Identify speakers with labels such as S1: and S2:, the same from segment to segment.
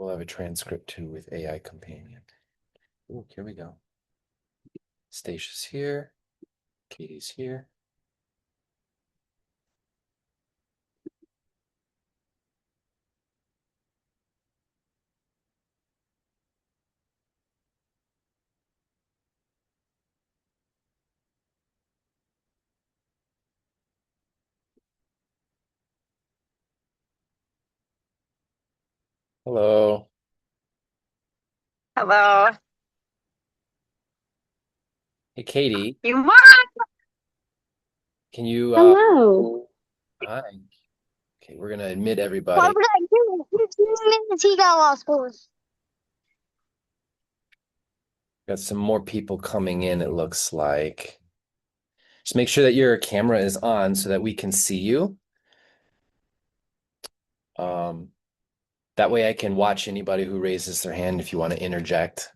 S1: We'll have a transcript too with AI Companion. Oh, here we go. Stacey's here. Katie's here. Hello.
S2: Hello.
S1: Hey, Katie,
S2: You won.
S1: can you
S3: Hello.
S1: hi. Okay, we're gonna admit
S3: What
S1: everybody.
S3: would I do? 15 minutes he got lost, boys.
S1: Got some more people coming in, it looks like. Just make sure that your camera is on so that we can see you. Um, that way I can watch anybody who raises their hand if you want to interject.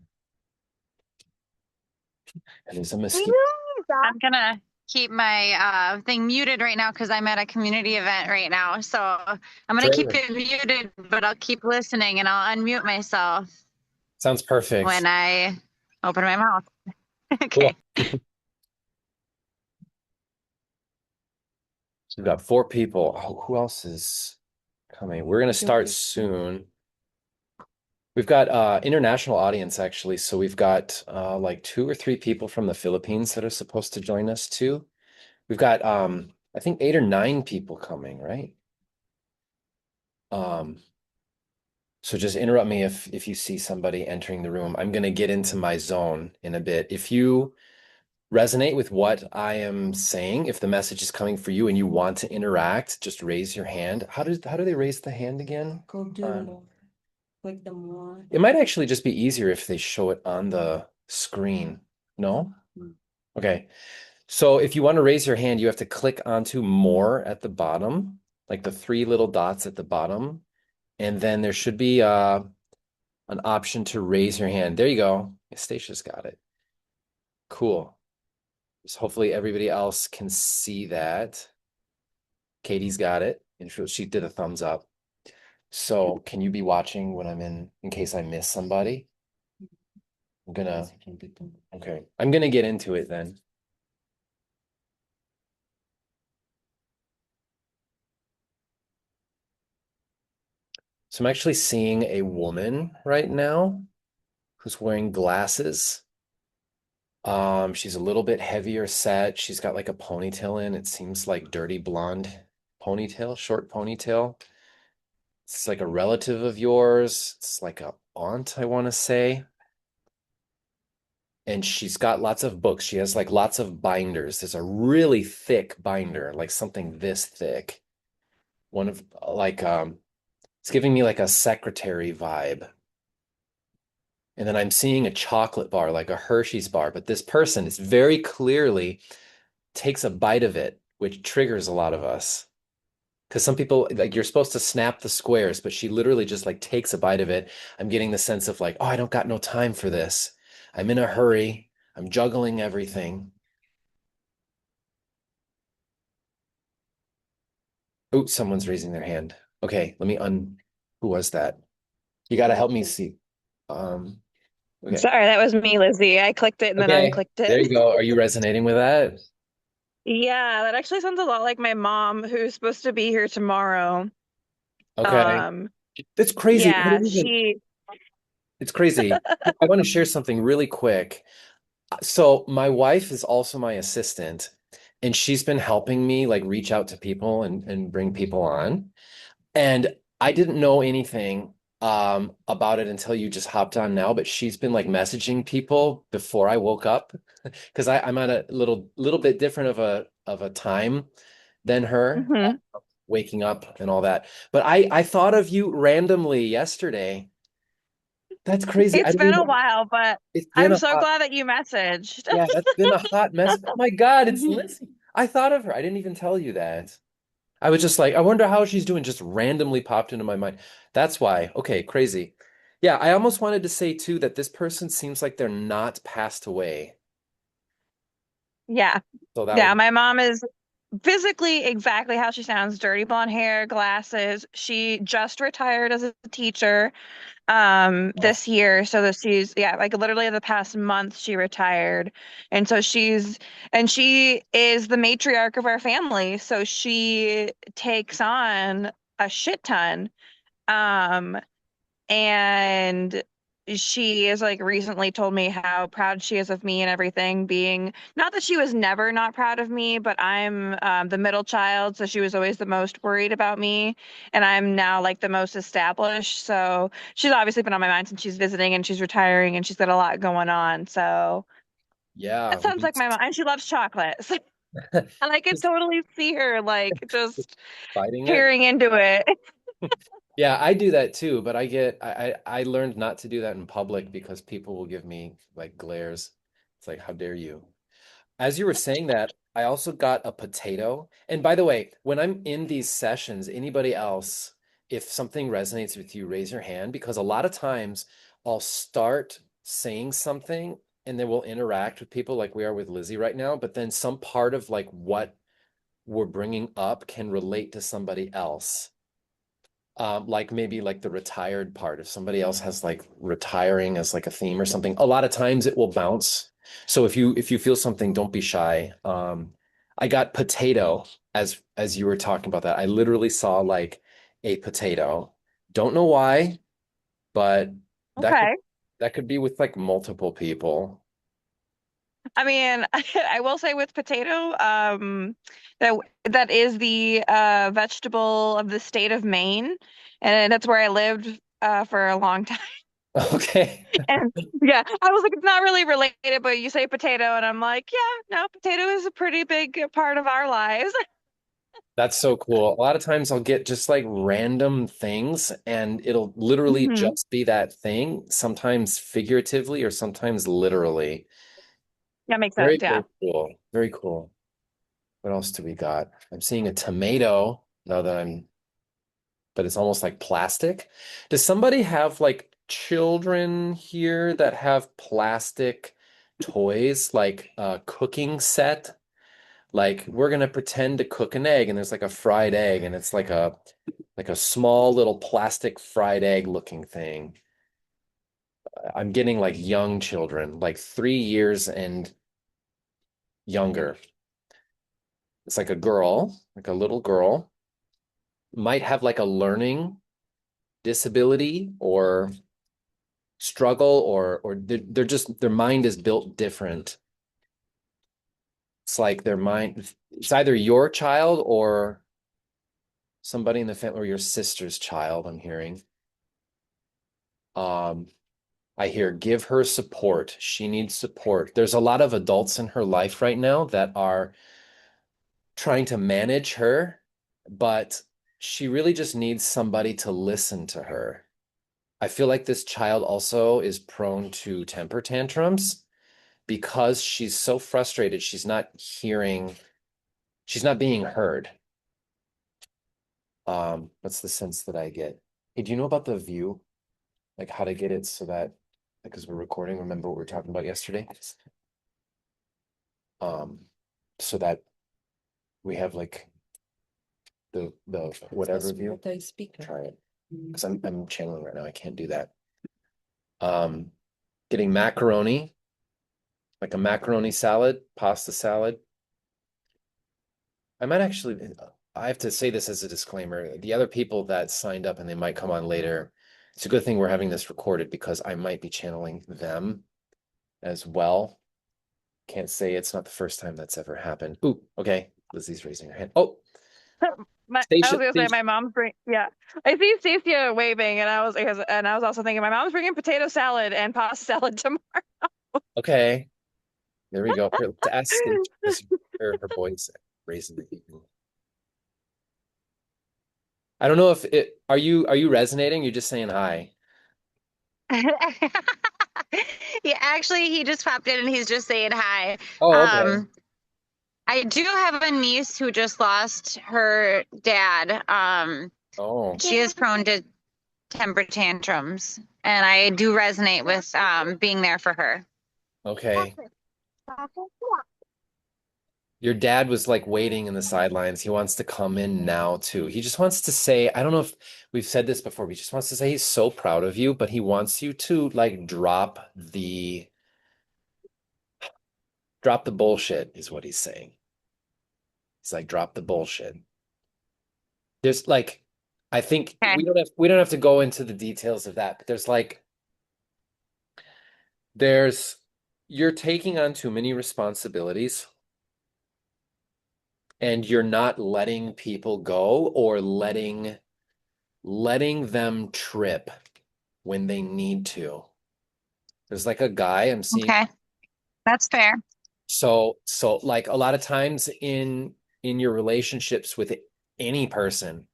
S1: There's a mosquito.
S2: I'm gonna keep my thing muted right now because I'm at a community event right now. So I'm gonna keep
S1: Sure.
S2: it muted, but I'll keep listening and I'll unmute myself
S1: Sounds perfect.
S2: when I open my mouth.
S1: Cool.
S2: Okay.
S1: We've got four people. Oh, who else is coming? We're gonna start soon. We've got international audience actually, so we've got like two or three people from the Philippines that are supposed to join us too. We've got I think 8 or 9 people coming, right? Um, so just interrupt me if you see somebody entering the room. I'm gonna get into my zone in a bit. If you resonate with what I am saying, if the message is coming for you and you want to interact, just raise your hand. How do they raise the hand again?
S3: Go do more. Click the more.
S1: It might actually just be easier if they show it on the screen. No? Okay. So if you want to raise your hand, you have to click onto more at the bottom, like the three little dots at the bottom. And then there should be an option to raise your hand. There you go. Stacey's got it. Cool. So hopefully everybody else can see that. Katie's got it. And she did a thumbs up. So can you be watching when I'm in case I miss somebody? I'm gonna, okay. I'm gonna get into it then. So I'm actually seeing a woman right now who's wearing glasses. She's a little bit heavier set. She's got like a ponytail in. It seems like dirty blonde ponytail, short ponytail. It's like a relative of yours. It's like a aunt, I want to say. And she's got lots of books. She has like lots of binders. There's a really thick binder, like something this thick. One of like it's giving me like a secretary vibe. And then I'm seeing a chocolate bar, like a Hershey's bar, but this person is very clearly takes a bite of it, which triggers a lot of us. Because some people, like, you're supposed to snap the squares, but she literally just like takes a bite of it. I'm getting the sense of like, oh, I don't got no time for this. I'm in a hurry. I'm juggling everything. Oh, someone's raising their hand. Okay, let me who was that? You got to help me see. Um, okay.
S4: Sorry, that was me, Lizzie. I clicked it and then
S1: Okay,
S4: unclicked
S1: there
S4: it.
S1: you go. Are you resonating with that?
S4: Yeah, that actually sounds a lot like my mom, who's supposed to be here tomorrow.
S1: Okay.
S4: Um,
S1: It's crazy. I
S4: yeah,
S1: didn't even, it's crazy. I want to share something really quick. So my wife is also my assistant, and she's been helping me like reach out to people and bring people on. And I didn't know anything about it until you just hopped on now, but she's been like messaging people before I woke up because I'm at a little bit different of a time than her,
S4: mhm.
S1: waking up and all that. But I thought of you randomly yesterday. That's crazy. I
S4: It's
S1: didn't
S4: been a
S1: even,
S4: while, but
S1: it's been
S4: I'm
S1: a
S4: so
S1: hot,
S4: glad that you messaged.
S1: yeah, that's been a hot mess. Oh my God, it's Lizzie. I thought of her. I didn't even tell you that. I was just like, I wonder how she's doing. Just randomly popped into my mind. That's why. Okay, crazy. Yeah, I almost wanted to say too that this person seems like they're not passed away.
S4: Yeah.
S1: So that
S4: Yeah,
S1: would,
S4: my mom is physically exactly how she sounds, dirty blonde hair, glasses. She just retired as a teacher
S1: Oh,
S4: this year. So that she's, yeah, like literally the past month she retired. And so she is the matriarch of our family. So she takes on a shit ton. Um and she is like recently told me how proud she is of me and everything, being not that she was never not proud of me, but I'm the middle child, so she was always the most worried about me, and I'm now like the most established. So she's obviously been on my mind since she's visiting and she's retiring and she's got a lot going on. So
S1: yeah.
S4: that sounds like my mom, and she loves chocolate. And I could
S1: Just
S4: totally see her like just
S1: fighting it.
S4: tearing into it.
S1: Yeah, I do that too, but I learned not to do that in public because people will give me like glares. It's like, how dare you? As you were saying that, I also got a potato. And by the way, when I'm in these sessions, anybody else, if something resonates with you, raise your hand because a lot of times I'll start saying something and then we'll interact with people like we are with Lizzie right now, but then some part of like what we're bringing up can relate to somebody else. Like maybe like the retired part. If somebody else has like retiring as like a theme or something, a lot of times it will bounce. So if you feel something, don't be shy. I got potato as you were talking about that. I literally saw like a potato. Don't know why, but that could
S4: Okay.
S1: that could be with like multiple people.
S4: I mean, I will say with potato, that that is the vegetable of the state of Maine, and that's where I lived for a long time.
S1: Okay.
S4: And yeah, I was like, it's not really related, but you say potato, and I'm like, yeah, no, potato is a pretty big part of our lives.
S1: That's so cool. A lot of times I'll get just like random things and it'll literally
S4: Hmm.
S1: just be that thing, sometimes figuratively or sometimes literally.
S4: That makes sense.
S1: Very,
S4: Yeah.
S1: very cool. Very cool. What else do we got? I'm seeing a tomato now that but it's almost like plastic. Does somebody have like children here that have plastic toys, like a cooking set? Like we're gonna pretend to cook an egg, and there's like a fried egg, and it's like a small little plastic fried egg looking thing. I'm getting like young children, like 3 years and younger. It's like a girl, like a little girl, might have like a learning disability or struggle, or they're just their mind is built different. It's like their mind, it's either your child or somebody in the family or your sister's child, I'm hearing. Um, I hear give her support. She needs support. There's a lot of adults in her life right now that are trying to manage her, but she really just needs somebody to listen to her. I feel like this child also is prone to temper tantrums because she's so frustrated. She's not being heard. That's the sense that I get. Hey, do you know about the view? Like how to get it so that because we're recording, remember what we were talking about yesterday? Um, so that we have like the whatever view. Try it. Because I'm channeling right now. I can't do that. Um, getting macaroni, like a macaroni salad, pasta salad. I might actually, I have to say this as a disclaimer. The other people that signed up and they might come on later, it's a good thing we're having this recorded because I might be channeling them as well. Can't say it's not the first time that's ever happened. Ooh, okay. Lizzie's raising her hand. Oh,
S4: I was
S1: Stacia,
S4: gonna say
S1: Stacia.
S4: my mom's bring. Yeah, I see Stacia waving, and I was also thinking my mom's bringing potato salad and pasta salad tomorrow.
S1: Okay, there we go. Here, let's ask Stacia because her voice raising the hand. I don't know if it are you resonating? You're just saying hi.
S2: Yeah, actually, he just popped in and he's just saying hi.
S1: Oh, okay.
S2: Um, I do have a niece who just lost her dad.
S1: Oh,
S2: She is prone to temper tantrums, and I do resonate with being there for her.
S1: okay. Your dad was like waiting in the sidelines. He wants to come in now too. He just wants to say, I don't know if we've said this before, but he just wants to say he's so proud of you, but he wants you to like drop the bullshit is what he's saying. He's like, drop the bullshit. There's like, I think
S2: Okay.
S1: we don't have to go into the details of that, but there's you're taking on too many responsibilities and you're not letting people go or letting them trip when they need to. There's like a guy I'm seeing.
S2: Okay. That's fair.
S1: So like a lot of times in your relationships with any person,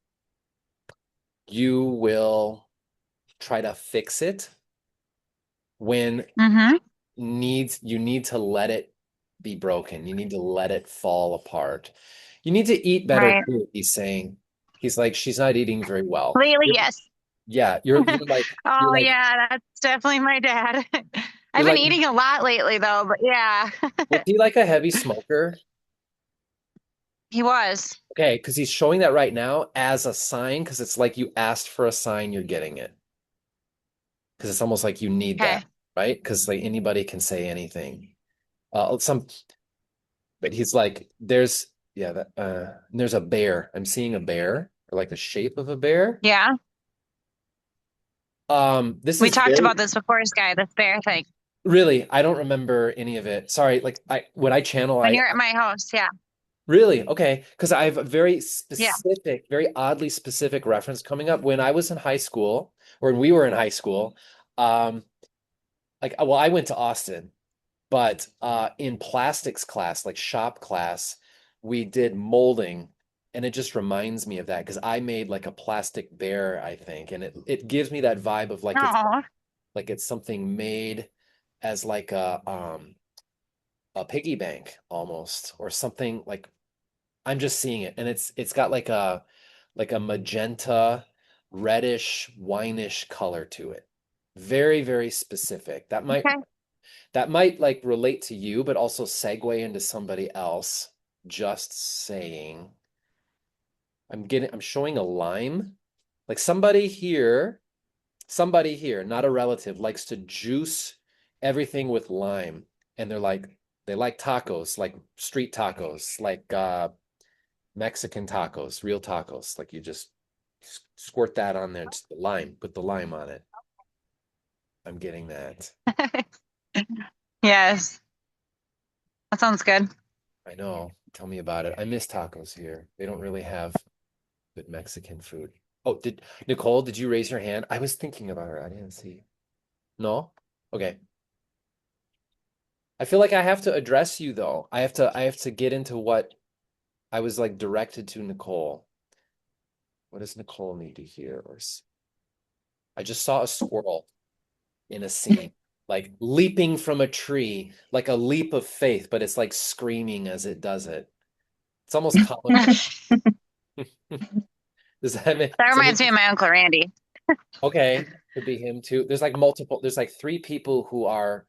S1: you will try to fix it when
S2: Mm-hmm.
S1: you need to let it be broken. You need to let it fall apart. You need to eat better
S2: Right.
S1: too, he's saying. He's like, she's not eating very well.
S2: Lately, yes.
S1: Yeah, you're like you're
S2: Oh,
S1: like
S2: yeah, that's definitely my dad.
S1: you're
S2: I've been
S1: like
S2: eating a lot lately, though, but yeah,
S1: was he like a heavy smoker?
S2: he was.
S1: Okay, because he's showing that right now as a sign, because it's like you asked for a sign, you're getting it. Because it's almost like you need
S2: Okay.
S1: that, right? Because like anybody can say anything. Some, but he's like, there's a bear. I'm seeing a bear, or like the shape of a bear.
S2: Yeah.
S1: This
S2: We
S1: is
S2: talked
S1: very
S2: about this before, Sky, this bear thing.
S1: really, I don't remember any of it. Sorry, like I when I channel,
S2: When you're at my house, yeah.
S1: really? Okay. Because I have a very
S2: Yeah.
S1: specific, very oddly specific reference coming up. When I was in high school, or when we were in high school, um, like, well, I went to Austin, but in plastics class, like shop class, we did molding, and it just reminds me of that because I made like a plastic bear, I think, and it gives me that vibe of
S2: Oh,
S1: like it's something made as like a piggy bank almost, or something like I'm just seeing it, and it's got like a magenta, reddish, wineish color to it. Very, very specific.
S2: okay.
S1: That might like relate to you, but also segue into somebody else. Just saying. I'm showing a lime. Like somebody here, not a relative, likes to juice everything with lime. And they like tacos, like street tacos, like Mexican tacos, real tacos. Like you just squirt that on there, just the lime, put the lime on it. I'm getting that.
S2: Yes, that sounds good.
S1: I know. Tell me about it. I miss tacos here. They don't really have good Mexican food. Oh, did Nicole, did you raise your hand? I was thinking about her. I didn't see. No? Okay. I feel like I have to address you though. I have to get into what I was like directed to Nicole. What does Nicole need to hear I just saw a squirrel in a scene, like leaping from a tree, like a leap of faith, but it's like screaming as it does it. It's almost comical.
S2: That
S1: Does that
S2: reminds me of my Uncle Randy.
S1: okay, could be him too. There's like three people who are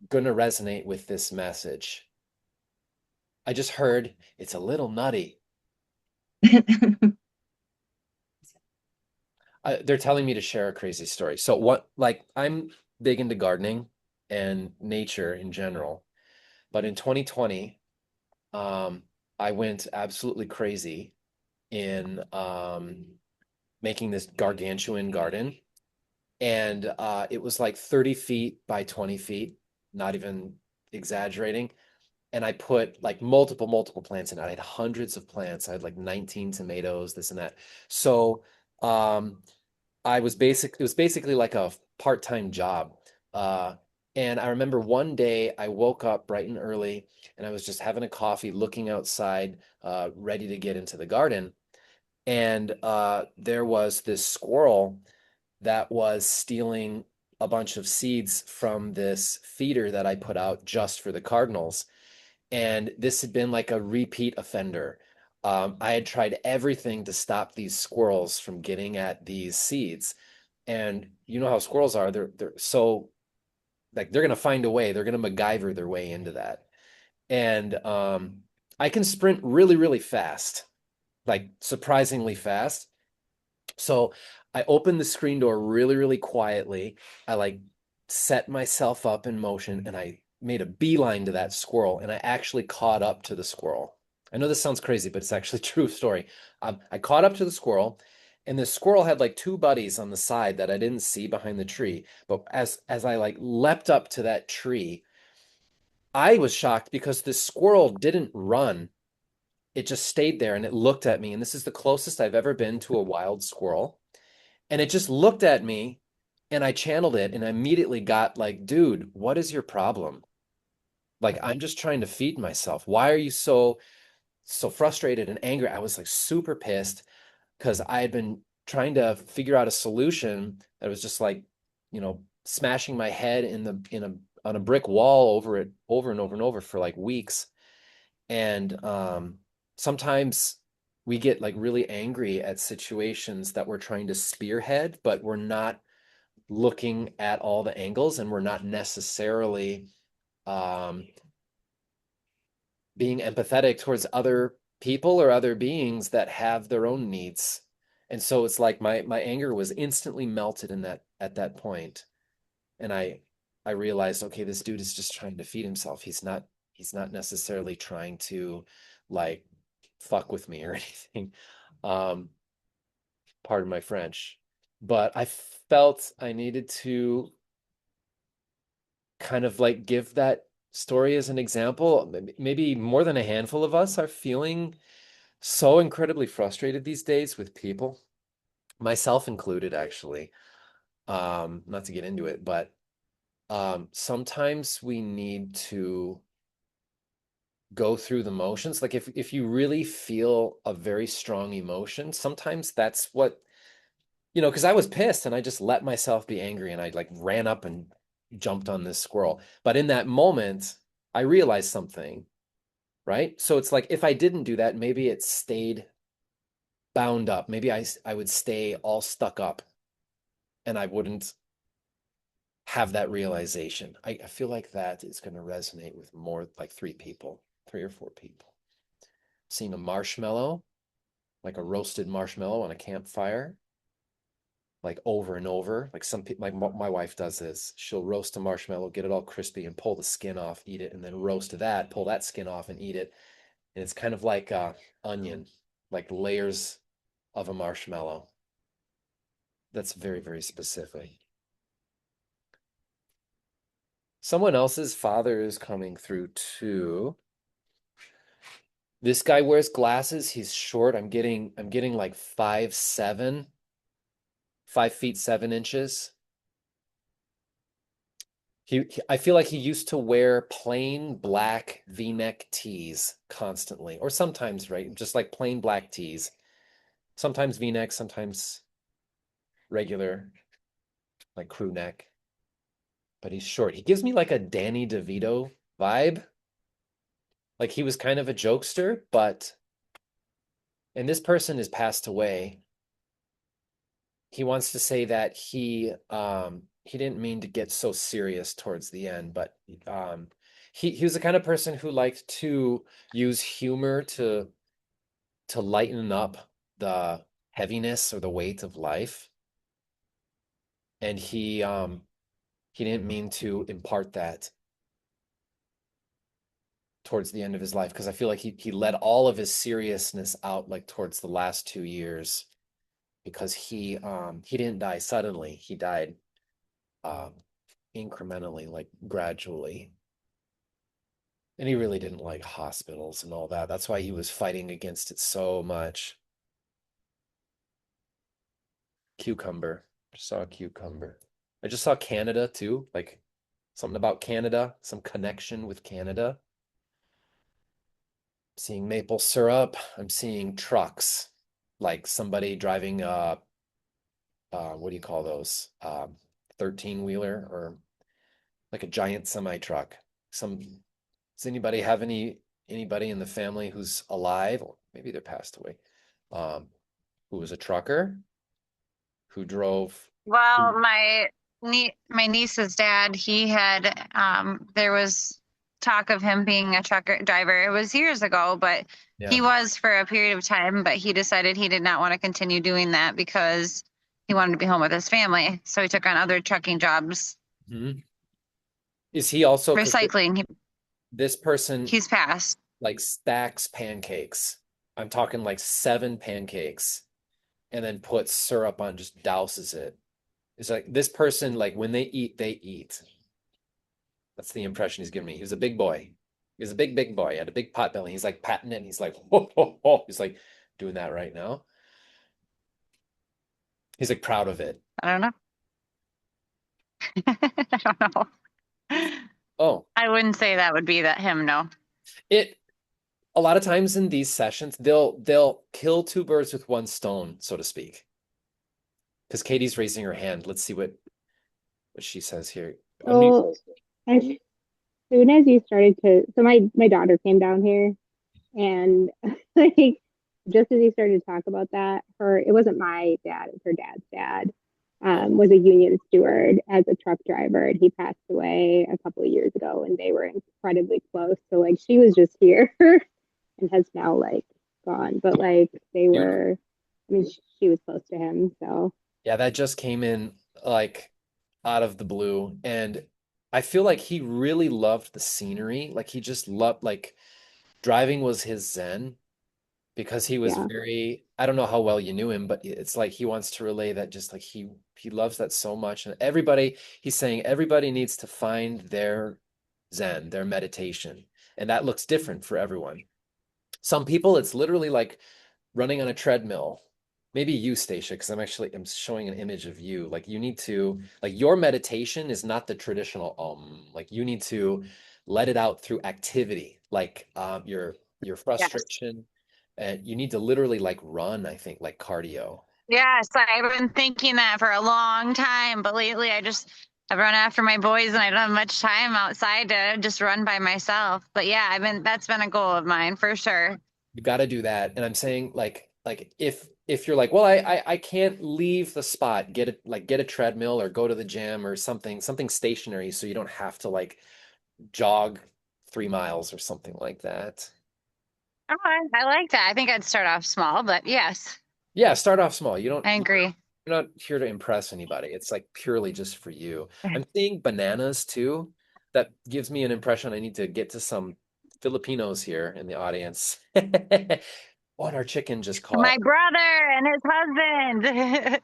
S1: gonna resonate with this message. I just heard it's a little nutty. They're telling me to share a crazy story. So what, like, I'm big into gardening and nature in general, but in 2020, I went absolutely crazy in making this gargantuan garden, and it was like 30 feet by 20 feet, not even exaggerating. And I put like multiple plants in it. I had hundreds of plants. I had like 19 tomatoes, this and that. So um, it was basically like a part-time job. Uh, and I remember one day I woke up bright and early and I was just having a coffee, looking outside, ready to get into the garden. And there was this squirrel that was stealing a bunch of seeds from this feeder that I put out just for the cardinals. And this had been like a repeat offender. I had tried everything to stop these squirrels from getting at these seeds. And you know how squirrels are, they're so like they're gonna find a way, they're gonna MacGyver their way into that. And I can sprint really, really fast, like surprisingly fast. So I opened the screen door really, really quietly. I like set myself up in motion and I made a beeline to that squirrel and I actually caught up to the squirrel. I know this sounds crazy, but it's actually a true story. I caught up to the squirrel and the squirrel had like two buddies on the side that I didn't see behind the tree. But as I like leapt up to that tree, I was shocked because the squirrel didn't run. It just stayed there and it looked at me. And this is the closest I've ever been to a wild squirrel. And it just looked at me and I channeled it and I immediately got like, dude, what is your problem? Like, I'm just trying to feed myself. Why are you so frustrated and angry? I was like super pissed because I had been trying to figure out a solution that was just like, smashing my head on a brick wall over it over and over and over for like weeks. And sometimes we get like really angry at situations that we're trying to spearhead, but we're not looking at all the angles and we're not necessarily being empathetic towards other people or other beings that have their own needs. And so it's like my anger was instantly melted in that at that point. And I realized, okay, this dude is just trying to feed himself. He's not necessarily trying to like fuck with me or anything. Pardon my French. But I felt I needed to kind of like give that story as an example. Maybe more than a handful of us are feeling so incredibly frustrated these days with people, myself included, actually. Not to get into it, but sometimes we need to go through the motions. Like if you really feel a very strong emotion, sometimes that's what, because I was pissed and I just let myself be angry and I like ran up and jumped on this squirrel. But in that moment, I realized something, right? So it's like if I didn't do that, maybe it stayed bound up. Maybe I would stay all stuck up and I wouldn't have that realization. I feel like that is going to resonate with more like three or four people. Seeing a marshmallow, like a roasted marshmallow on a campfire, like over and over. Like some people, like my wife does this. She'll roast a marshmallow, get it all crispy, and pull the skin off, eat it, and then roast that, pull that skin off, and eat it. And it's kind of like a onion, like layers of a marshmallow. That's very, very specific. Someone else's father is coming through too. This guy wears glasses. He's short. I'm getting like 5'7", 5 feet 7 inches. I feel like he used to wear plain black V-neck tees constantly, or sometimes, right? Just like plain black tees. Sometimes V-neck, sometimes regular, like crew neck. But he's short. He gives me like a Danny DeVito vibe. Like he was kind of a jokester, and this person has passed away. He wants to say that he didn't mean to get so serious towards the end, but he was the kind of person who liked to use humor to lighten up the heaviness or the weight of life. And he didn't mean to impart that towards the end of his life, because I feel like he let all of his seriousness out like towards the last 2 years, because he didn't die suddenly. He died incrementally, like gradually. And he really didn't like hospitals and all that. That's why he was fighting against it so much. Cucumber. Just saw a cucumber. I just saw Canada too, like something about Canada, some connection with Canada. Seeing maple syrup. I'm seeing trucks, like somebody driving what do you call those? 13-wheeler, or like a giant semi truck. Does anybody have anybody in the family who's alive, or maybe they're passed away, who was a trucker who drove?
S2: Well, my niece's dad, he had there was talk of him being a truck driver. It was years ago, but
S1: Yeah.
S2: he was for a period of time, but he decided he did not want to continue doing that because he wanted to be home with his family. So he took on other trucking jobs,
S1: Mhm. Is he also 'cause
S2: recycling.
S1: this person
S2: He's passed.
S1: like stacks pancakes? I'm talking like 7 pancakes and then puts syrup on, just douses it. It's like this person, like when they eat, they eat. That's the impression he's giving me. He was a big boy. He was a big, big boy. He had a big pot belly. He's like patting it and he's like, whoa, whoa, whoa. He's like doing that right now. He's like proud of it.
S2: I don't know. I don't know.
S1: Oh,
S2: I wouldn't say that would be that him, no.
S1: it a lot of times in these sessions, they'll kill 2 birds with 1 stone, so to speak. Because Katie's raising her hand. Let's see what she says here.
S5: So as soon as you started to, so my daughter came down here, and like just as you started to talk about that, it wasn't my dad, it was her dad's dad, was a union steward as a truck driver, and he passed away a couple of years ago, and they were incredibly close. So like she was just here and has now like gone, but like they were, I mean, she was close to him, so.
S1: Yeah, that just came in like out of the blue. And I feel like he really loved the scenery. Like he just loved, like driving was his zen because he was
S5: Yeah.
S1: very, I don't know how well you knew him, but it's like he wants to relay that, just like he loves that so much. And everybody, he's saying everybody needs to find their zen, their meditation. And that looks different for everyone. Some people, it's literally like running on a treadmill. Maybe you, Stacia, because I'm showing an image of you. Like you need to, like your meditation is not the traditional like you need to let it out through activity, like your frustration. And you need to literally like run, I think, like cardio.
S2: Yes, I've been thinking that for a long time, but lately I've run after my boys and I don't have much time outside to just run by myself. But yeah, that's been a goal of mine for sure.
S1: You got to do that. And I'm saying like if you're like, well, I can't leave the spot, get a treadmill or go to the gym or something stationary so you don't have to like jog 3 miles or something like that.
S2: Oh, I like that. I think I'd start off small, but yes,
S1: Yeah, start off small.
S2: I agree.
S1: You're not here to impress anybody. It's like purely just for you. I'm seeing bananas too. That gives me an impression I need to get to some Filipinos here in the audience. What our chicken just called.
S2: My brother and his husband.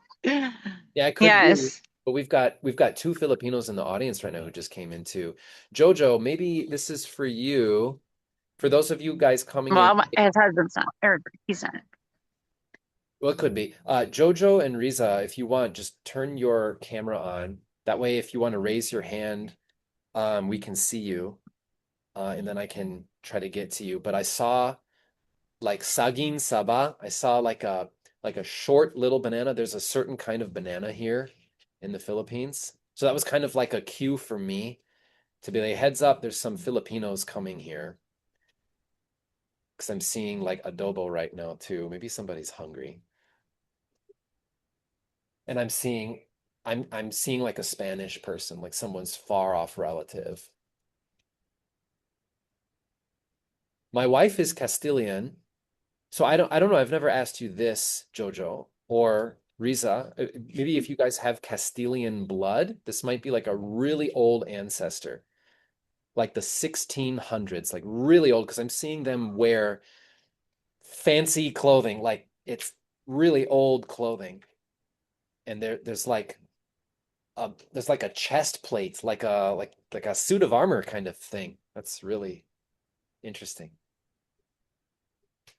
S1: Yeah, it could be.
S2: Yes.
S1: But we've got 2 Filipinos in the audience right now who just came in too. Jojo, maybe this is for you. For those of you guys coming in.
S2: Well, his husband's not, or he's not.
S1: Well, it could be. Jojo and Riza, if you want, just turn your camera on. That way, if you want to raise your hand, we can see you. And then I can try to get to you. But I saw like saging saba. I saw like a short little banana. There's a certain kind of banana here in the Philippines. So that was kind of like a cue for me to be like, heads up, there's some Filipinos coming here. Because I'm seeing like adobo right now too. Maybe somebody's hungry. And I'm seeing like a Spanish person, like someone's far off relative. My wife is Castilian. So I don't know. I've never asked you this, Jojo or Riza. Maybe if you guys have Castilian blood, this might be like a really old ancestor, like the 1600s, like really old, because I'm seeing them wear fancy clothing, like it's really old clothing. And there's like a chest plate, like a suit of armor kind of thing. That's really interesting.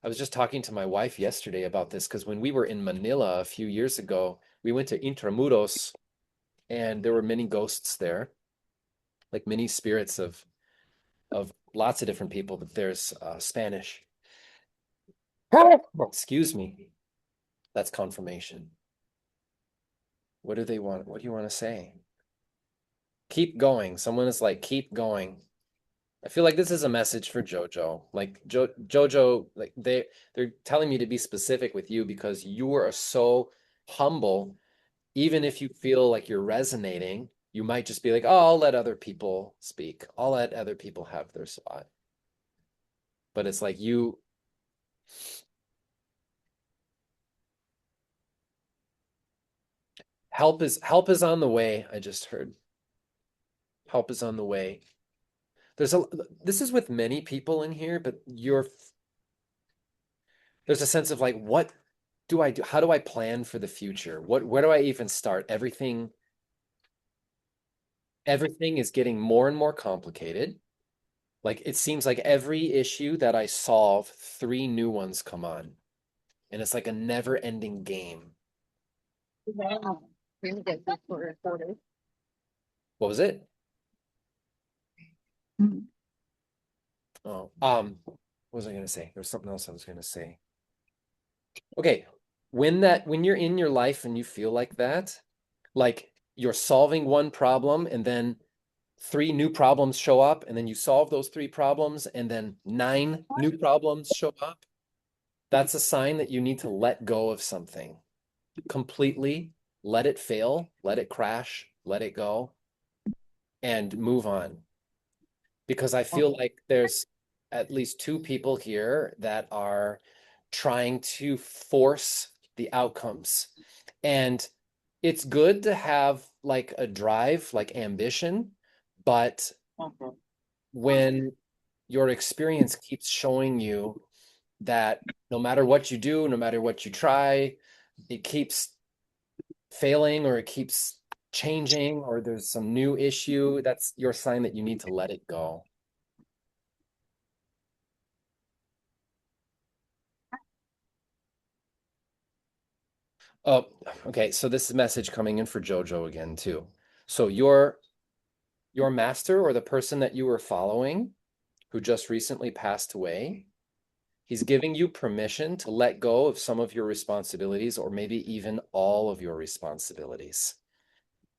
S1: I was just talking to my wife yesterday about this because when we were in Manila a few years ago, we went to Intramuros and there were many ghosts there, like many spirits of lots of different people, but there's Spanish. Excuse me. That's confirmation. What do they want? What do you want to say? Keep going. Someone is like, keep going. I feel like this is a message for Jojo. Like Jojo, like they're telling me to be specific with you because you are so humble. Even if you feel like you're resonating, You might just be like, oh, I'll let other people speak. I'll let other people have their spot. But it's like help is on the way, I just heard. Help is on the way. This is with many people in here, but there's a sense of like, what do I do? How do I plan for the future? Where do I even start? Everything is getting more and more complicated. Like it seems like every issue that I solve, 3 new ones come on. And it's like a never-ending game.
S2: Wow. We can get this for recorded.
S1: What was it?
S2: Mhm.
S1: Oh, what was I gonna say? There was something else I was gonna say. Okay, when you're in your life and you feel like that, like you're solving one problem and then 3 new problems show up, and then you solve those 3 problems, and then 9 new problems show up, that's a sign that you need to let go of something completely, let it fail, let it crash, let it go, and move on. Because I feel like there's at least 2 people here that are trying to force the outcomes. And it's good to have like a drive, like ambition, but when your experience keeps showing you that no matter what you do, no matter what you try, it keeps failing or it keeps changing or there's some new issue, that's your sign that you need to let it go. Oh, okay. So this is a message coming in for Jojo again too. So your master or the person that you were following who just recently passed away, he's giving you permission to let go of some of your responsibilities or maybe even all of your responsibilities.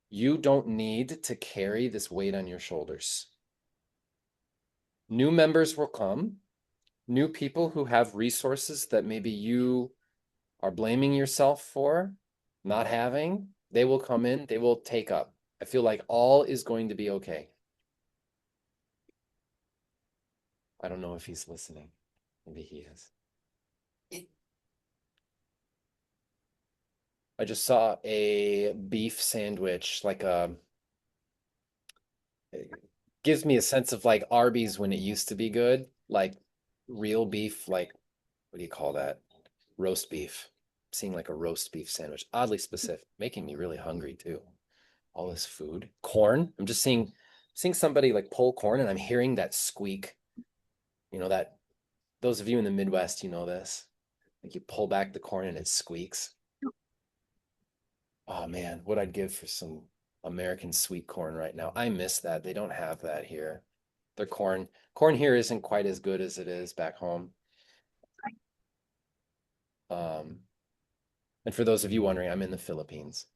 S1: You don't need to carry this weight on your shoulders. New members will come, new people who have resources that maybe you are blaming yourself for not having, they will come in, they will take up. I feel like all is going to be okay. I don't know if he's listening. Maybe he is. I just saw a beef sandwich, like it gives me a sense of like Arby's when it used to be good, like real beef, like what do you call that? Roast beef. Seeing like a roast beef sandwich, oddly specific, making me really hungry too. All this food, corn. I'm just seeing somebody like pull corn, and I'm hearing that squeak. You know that those of you in the Midwest, you know this. Like you pull back the corn and it squeaks. Oh man, what I'd give for some American sweet corn right now. I miss that. They don't have that here. Their corn here isn't quite as good as it is back home. Um, and for those of you wondering, I'm in the Philippines.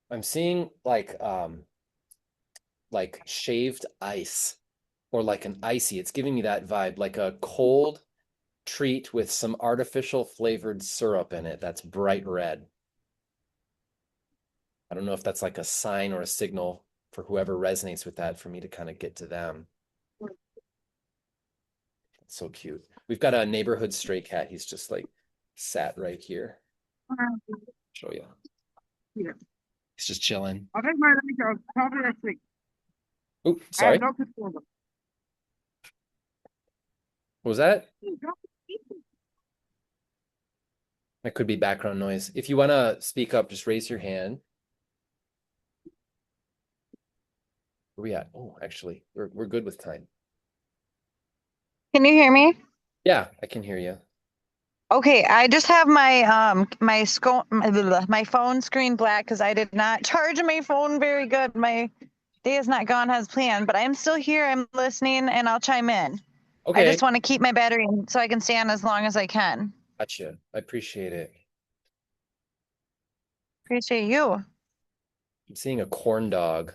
S1: I'm seeing like shaved ice or like an icy. It's giving me that vibe, like a cold treat with some artificial flavored syrup in it that's bright red. I don't know if that's like a sign or a signal for whoever resonates with that for me to kind of get to them. It's so cute. We've got a neighborhood stray cat. He's just like sat right here. Show you.
S6: Yeah.
S1: He's just chilling.
S6: I think my legs are probably asleep.
S1: Oh,
S6: I
S1: sorry.
S6: have no control.
S1: What was that? That could be background noise. If you want to speak up, just raise your hand. Where we at? Oh, actually, we're good with time.
S2: Can you hear me?
S1: Yeah, I can hear you.
S2: Okay, I just have my phone screen black because I did not charge my phone very good. My day has not gone as planned, but I'm still here. I'm listening and I'll chime in. I
S1: Okay,
S2: just want to keep my battery in so I can stay on as long as I can.
S1: gotcha. I appreciate it.
S2: Appreciate you.
S1: I'm seeing a corn dog.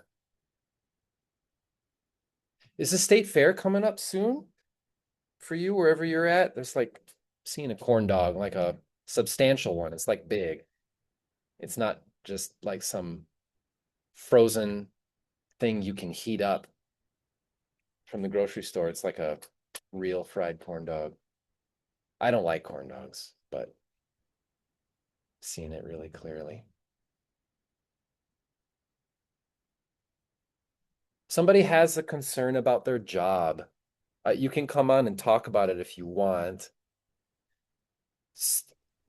S1: Is the state fair coming up soon for you, wherever you're at? There's like seeing a corn dog, like a substantial one. It's like big. It's not just like some frozen thing you can heat up from the grocery store. It's like a real fried corn dog. I don't like corn dogs, but seeing it really clearly. Somebody has a concern about their job. You can come on and talk about it if you want.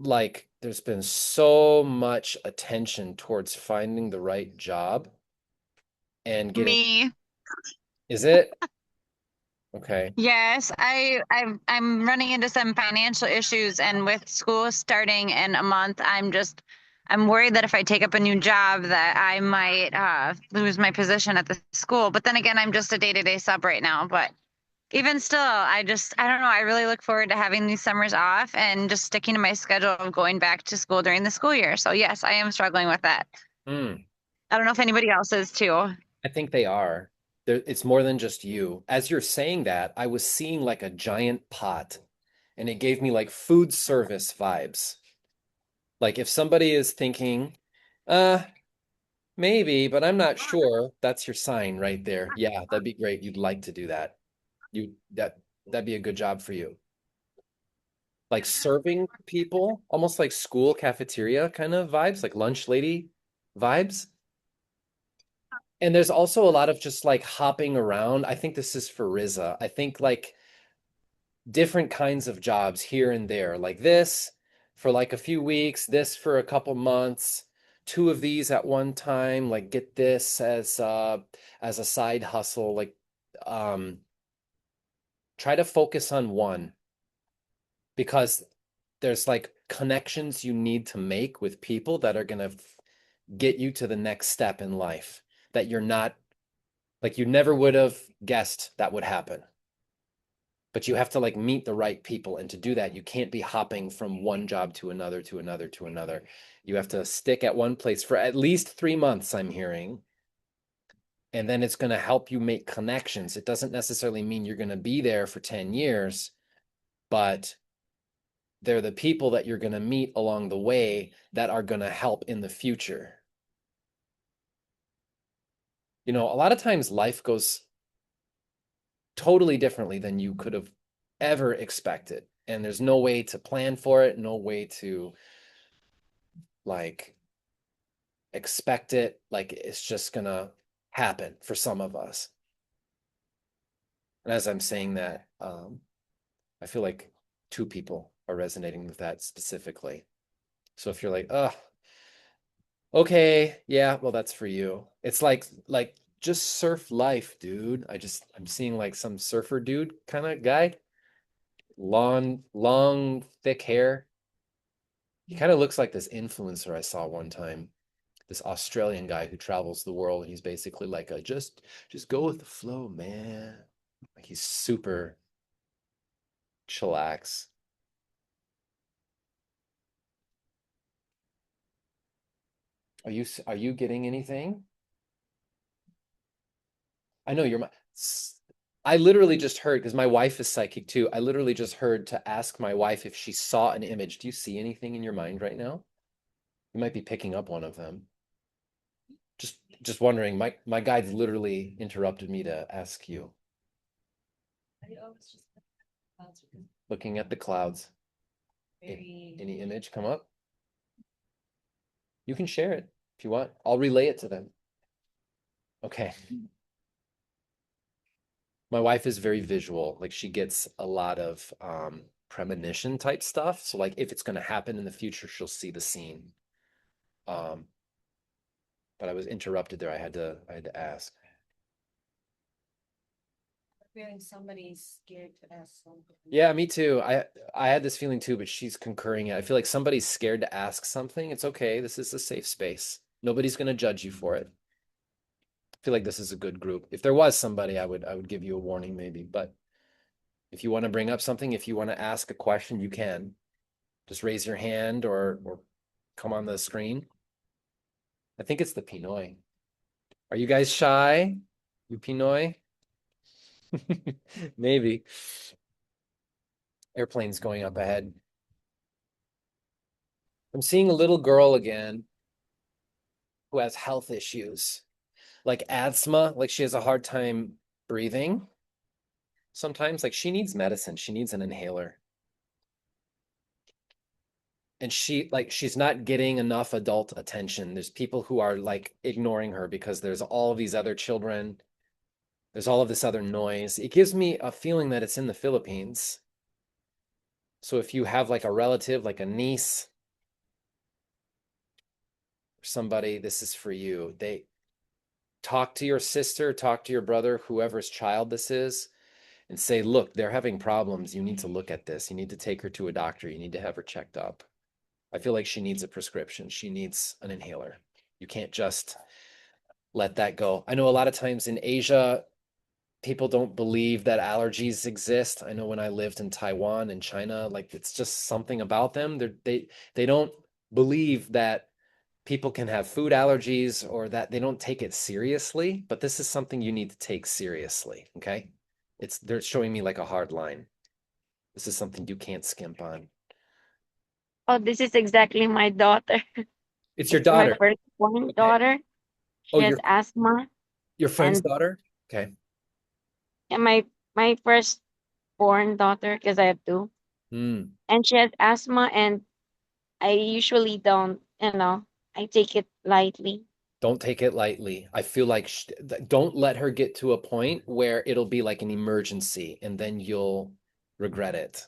S1: Like, there's been so much attention towards finding the right job and getting,
S2: Me.
S1: is it? Okay.
S2: Yes, I'm running into some financial issues, and with school starting in a month, I'm worried that if I take up a new job that I might lose my position at the school. But then again, I'm just a day-to-day sub right now. But even still, I don't know. I really look forward to having these summers off and just sticking to my schedule of going back to school during the school year. So yes, I am struggling with that.
S1: Hmm.
S2: I don't know if anybody else is too.
S1: I think they are. It's more than just you. As you're saying that, I was seeing like a giant pot, and it gave me like food service vibes. Like if somebody is thinking, uh, maybe, but I'm not sure, that's your sign right there. Yeah, that'd be great. You'd like to do that. You that'd be a good job for you. Like serving people, almost like school cafeteria kind of vibes, like lunch lady vibes. And there's also a lot of just like hopping around. I think this is for Riza. I think like different kinds of jobs here and there, like this for like a few weeks, this for a couple months, two of these at one time, like get this as a side hustle, like um try to focus on one because there's like connections you need to make with people that are going to get you to the next step in life that you're not like you never would have guessed that would happen. But you have to like meet the right people. And to do that, you can't be hopping from one job to another, to another, to another. You have to stick at one place for at least 3 months, I'm hearing. And then it's going to help you make connections. It doesn't necessarily mean you're going to be there for 10 years, but they're the people that you're going to meet along the way that are going to help in the future. You know, a lot of times life goes totally differently than you could have ever expected. And there's no way to plan for it, no way to like expect it. Like it's just gonna happen for some of us. And as I'm saying that, I feel like two people are resonating with that specifically. So if you're like, oh, okay, yeah, well, that's for you. It's like just surf life, dude. I'm seeing like some surfer dude kind of guy. Long, thick hair. He kind of looks like this influencer I saw one time. This Australian guy who travels the world. He's basically like a just go with the flow, man. Like he's super chillax. Are you getting anything? I know I literally just heard because my wife is psychic too. I literally just heard to ask my wife if she saw an image. Do you see anything in your mind right now? You might be picking up one of them. Just wondering. My guides literally interrupted me to ask you. Looking at the clouds. Any image come up? You can share it if you want. I'll relay it to them. Okay. My wife is very visual. Like she gets a lot of premonition type stuff. So like if it's going to happen in the future, she'll see the scene. Um, but I was interrupted there. I had to ask.
S3: Feeling somebody's scared to ask something.
S1: Yeah, me too. I had this feeling too, but she's concurring it. I feel like somebody's scared to ask something. It's okay. This is a safe space. Nobody's going to judge you for it. I feel like this is a good group. If there was somebody, I would give you a warning maybe, but if you want to bring up something, if you want to ask a question, you can. Just raise your hand or come on the screen. I think it's the Pinoy. Are you guys shy? You Pinoy? Maybe. Airplanes going up ahead. I'm seeing a little girl again. who has health issues, like asthma, like she has a hard time breathing. Sometimes, like she needs medicine, she needs an inhaler. And she's not getting enough adult attention. There's people who are like ignoring her because there's all of these other children. There's all of this other noise. It gives me a feeling that it's in the Philippines. So if you have like a relative, like a niece or somebody, this is for you. They talk to your sister, talk to your brother, whoever's child this is, and say, look, they're having problems. You need to look at this. You need to take her to a doctor. You need to have her checked up. I feel like she needs a prescription. She needs an inhaler. You can't just let that go. I know a lot of times in Asia, people don't believe that allergies exist. I know when I lived in Taiwan and China, like it's just something about them. They don't believe that people can have food allergies or that they don't take it seriously, but this is something you need to take seriously, okay? They're showing me like a hard line. This is something you can't skimp on.
S7: Oh, this is exactly my daughter.
S1: It's your
S7: It's my
S1: daughter.
S7: firstborn
S1: Okay.
S7: daughter.
S1: Oh,
S7: She has asthma,
S1: your friend's
S7: and
S1: daughter? Okay.
S7: and my firstborn daughter, because I have two,
S1: Hmm.
S7: and she has asthma, and I usually don't, I take it lightly.
S1: Don't take it lightly. I feel like don't let her get to a point where it'll be like an emergency and then you'll regret it.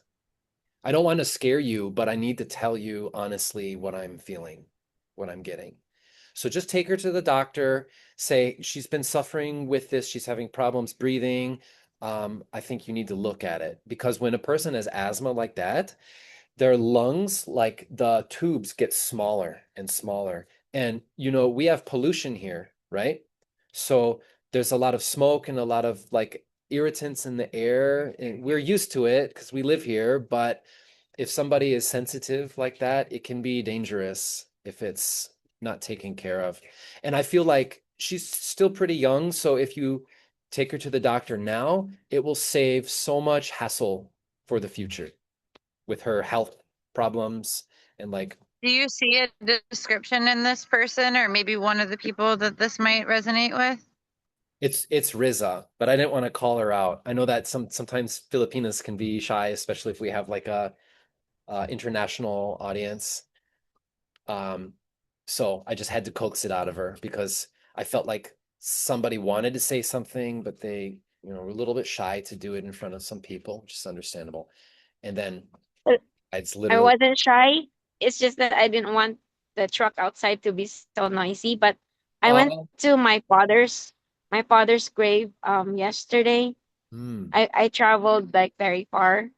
S1: I don't want to scare you, but I need to tell you honestly what I'm feeling, what I'm getting. So just take her to the doctor, say she's been suffering with this, she's having problems breathing. I think you need to look at it because when a person has asthma like that, their lungs, like the tubes get smaller and smaller. And, we have pollution here, right? So there's a lot of smoke and a lot of like irritants in the air. And we're used to it because we live here. But if somebody is sensitive like that, it can be dangerous if it's not taken care of. And I feel like she's still pretty young. So if you take her to the doctor now, it will save so much hassle for the future with her health problems and like
S2: Do you see a description in this person or maybe one of the people that this might resonate with?
S1: it's Riza, but I didn't want to call her out. I know that sometimes Filipinas can be shy, especially if we have like a international audience. Um, so I just had to coax it out of her because I felt like somebody wanted to say something, but they, were a little bit shy to do it in front of some people, which is understandable. And then
S7: Uh,
S1: it's
S7: I
S1: literally,
S7: wasn't shy. It's just that I didn't want the truck outside to be so noisy. But I went
S1: oh,
S7: to my father's grave yesterday.
S1: mm,
S7: I traveled like very far,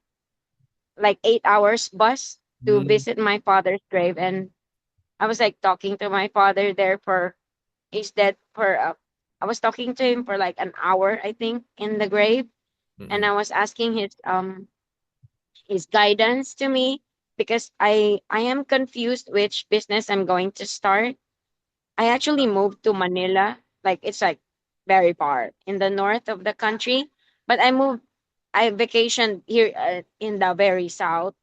S7: like 8 hours bus to
S1: mm,
S7: visit my father's grave, and I was like talking to my father there for he's dead for I was talking to him for like an hour, I think, in the grave, and
S1: mm,
S7: I was asking his guidance to me because I am confused which business I'm going to start. I actually moved to Manila, like it's like very far in the north of the country, but I vacationed here in the very south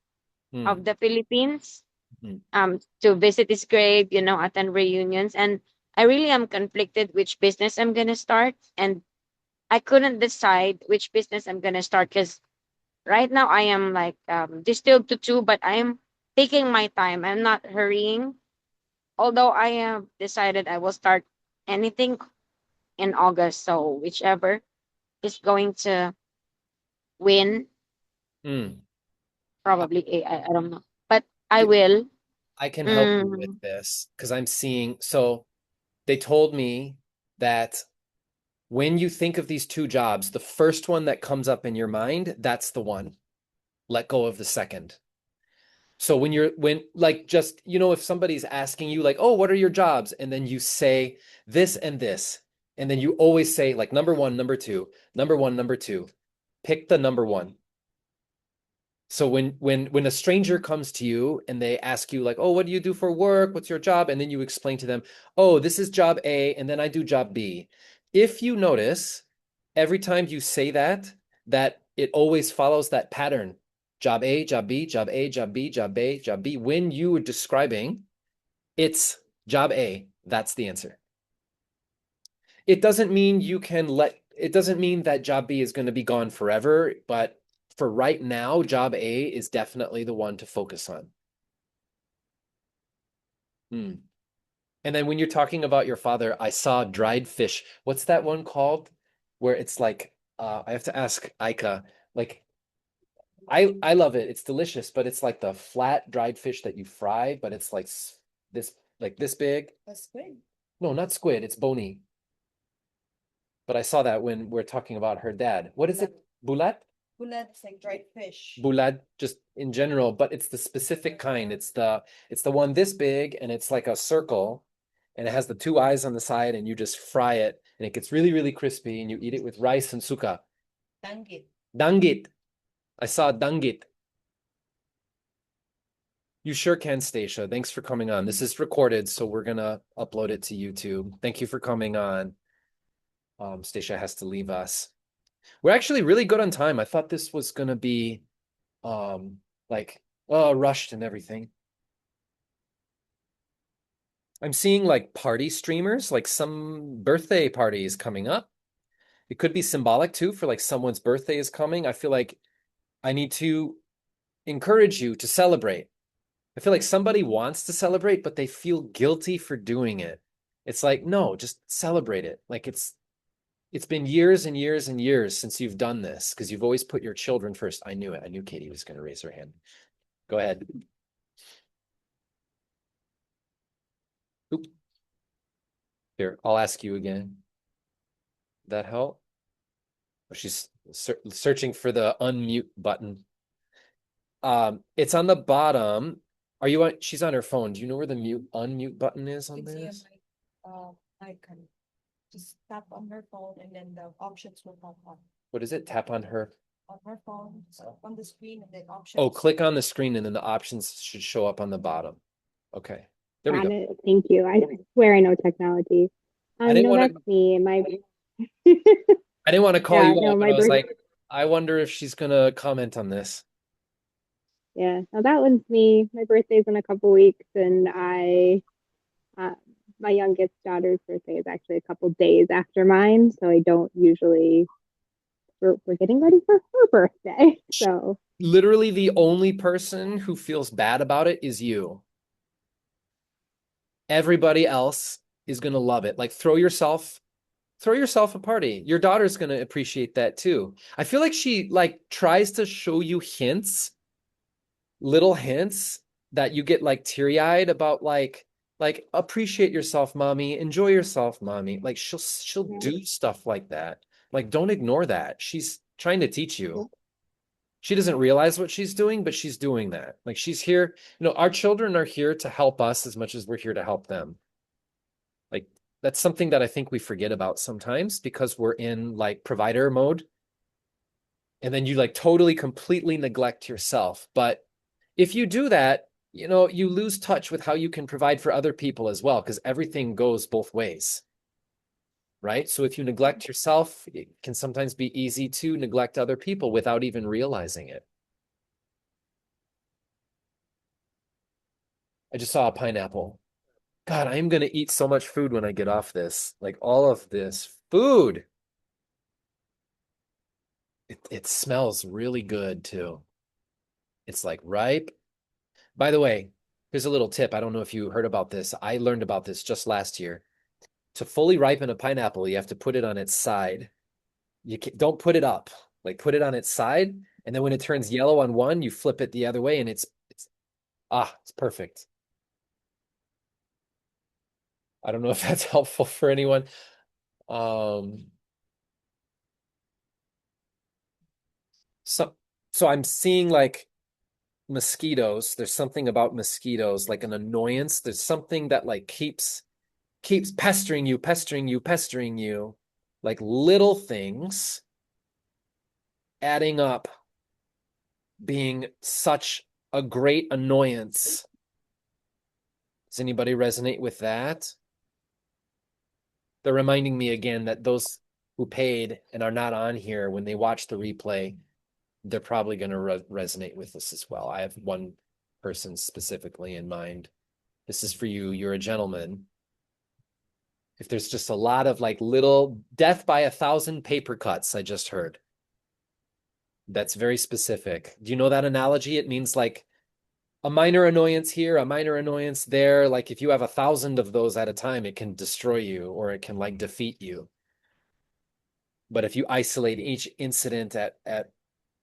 S1: mm,
S7: of the Philippines
S1: mm.
S7: to visit his grave, attend reunions, and I really am conflicted which business I'm gonna start, and I couldn't decide which business I'm gonna start because right now I am like distilled to two, but I am taking my time. I'm not hurrying. Although I have decided I will start anything in August, so whichever is going to win,
S1: Mm.
S7: probably I don't know, but I will.
S1: I can help you with
S7: Mm,
S1: this because I'm seeing, so they told me that when you think of these two jobs, the first one that comes up in your mind, that's the one. Let go of the second. So when like just, if somebody's asking you like, "Oh, what are your jobs?" and then you say this and this, and then you always say like number one, number two, number one, number two, pick the number one. So when a stranger comes to you and they ask you like, "Oh, what do you do for work? What's your job?" and then you explain to them, "Oh, this is job A and then I do job B." If you notice, every time you say that it always follows that pattern. Job A, job B, job A, job B, job A, job B. When you are describing, it's job A. That's the answer. It doesn't mean it doesn't mean that job B is going to be gone forever, but for right now, job A is definitely the one to focus on. And then when you're talking about your father, I saw dried fish. What's that one called? Where it's like, I have to ask Aika, like, I love it. It's delicious, but it's like the flat dried fish that you fry, but it's like this big.
S3: A squid.
S1: No, not squid. It's bony. But I saw that when we're talking about her dad. What is it? Bulat?
S3: Bulat's like dried fish.
S1: Bulat, just in general, but it's the specific kind. It's the one this big, and it's like a circle, and it has the two eyes on the side, and you just fry it, and it gets really, really crispy, and you eat it with rice and suka.
S3: Danggit.
S1: Danggit. I saw danggit. You sure can, Stacia. Thanks for coming on. This is recorded, so we're gonna upload it to YouTube. Thank you for coming on. Stacia has to leave us. We're actually really good on time. I thought this was gonna be like rushed and everything. I'm seeing like party streamers, like some birthday parties coming up. It could be symbolic too for like someone's birthday is coming. I feel like I need to encourage you to celebrate. I feel like somebody wants to celebrate, but they feel guilty for doing it. It's like, no, just celebrate it. Like it's been years and years and years since you've done this because you've always put your children first. I knew it. I knew Katie was going to raise her hand. Go ahead. Oop. Here, I'll ask you again. Did that help? Oh, she's searching for the unmute button. It's on the bottom. Are you on? She's on her phone. Do you know where the unmute button is on
S3: It's
S1: this?
S3: icon. Just tap on her phone and then the options will pop up.
S1: What is it? Tap on her.
S3: On her phone, so on the screen and then options.
S1: Oh, click on the screen and then the options should show up on the bottom. Okay. There we
S5: Got
S1: go.
S5: it. Thank you. I swear I know technology.
S1: didn't
S5: No,
S1: wanna-
S5: that's me. My
S1: I didn't want to call
S5: Yeah,
S1: you
S5: no,
S1: out, but
S5: my
S1: I was
S5: birth-
S1: like, I wonder if she's gonna comment on this.
S5: yeah, no, that one's me. My birthday's in a couple weeks, and my youngest daughter's birthday is actually a couple days after mine, so I don't usually. We're getting ready for her birthday, so
S1: Literally the only person who feels bad about it is you. Everybody else is gonna love it. Like throw yourself a party. Your daughter's gonna appreciate that too. I feel like she like tries to show you hints, little hints that you get like teary-eyed about like appreciate yourself, mommy, enjoy yourself, mommy. Like she'll
S5: Yeah.
S1: do stuff like that. Like don't ignore that. She's trying to teach you. She doesn't realize what she's doing, but she's doing that. Like she's here, our children are here to help us as much as we're here to help them. Like that's something that I think we forget about sometimes because we're in like provider mode. And then you like totally completely neglect yourself. But if you do that, you lose touch with how you can provide for other people as well, because everything goes both ways. Right? So if you neglect yourself, it can sometimes be easy to neglect other people without even realizing it. I just saw a pineapple. God, I'm going to eat so much food when I get off this. Like all of this food. It smells really good too. It's like ripe. By the way, here's a little tip. I don't know if you heard about this. I learned about this just last year. To fully ripen a pineapple, you have to put it on its side. Don't put it up. Like put it on its side, and then when it turns yellow on one, you flip it the other way, and it's perfect. I don't know if that's helpful for anyone. So I'm seeing like mosquitoes. There's something about mosquitoes, like an annoyance. There's something that like keeps pestering you, like little things adding up, being such a great annoyance. Does anybody resonate with that? They're reminding me again that those who paid and are not on here, when they watch the replay, they're probably going to resonate with this as well. I have one person specifically in mind. This is for you. You're a gentleman. If there's just a lot of like little death by 1,000 paper cuts, I just heard. That's very specific. Do you know that analogy? It means like a minor annoyance here, a minor annoyance there. Like if you have 1,000 of those at a time, it can destroy you or it can like defeat you. But if you isolate each incident at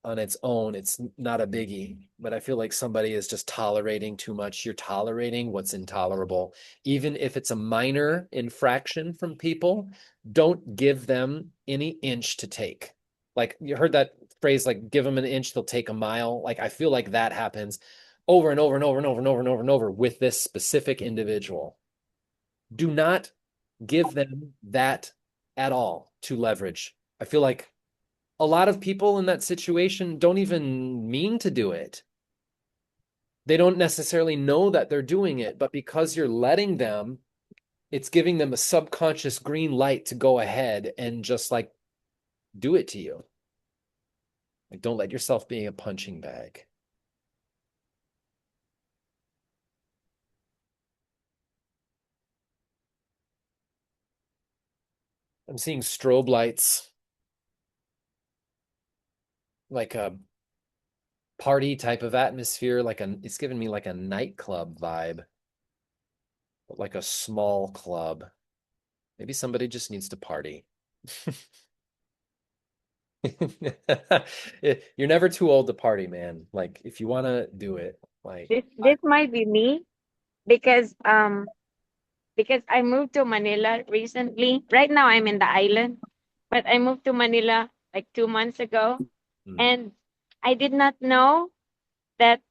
S1: on its own, it's not a biggie. But I feel like somebody is just tolerating too much. You're tolerating what's intolerable. Even if it's a minor infraction from people, don't give them any inch to take. Like you heard that phrase, like give them an inch, they'll take a mile. Like I feel like that happens over and over and over and over and over and over and over with this specific individual. Do not give them that at all to leverage. I feel like a lot of people in that situation don't even mean to do it. They don't necessarily know that they're doing it, but because you're letting them, it's giving them a subconscious green light to go ahead and just like do it to you. Like don't let yourself be a punching bag. I'm seeing strobe lights, like a party type of atmosphere, it's giving me like a nightclub vibe, but like a small club. Maybe somebody just needs to party. You're never too old to party, man. Like if you want to do it, like
S7: This might be me because I moved to Manila recently. Right now I'm in the island, but I moved to Manila like 2 months ago,
S1: Mm.
S7: and I did not know that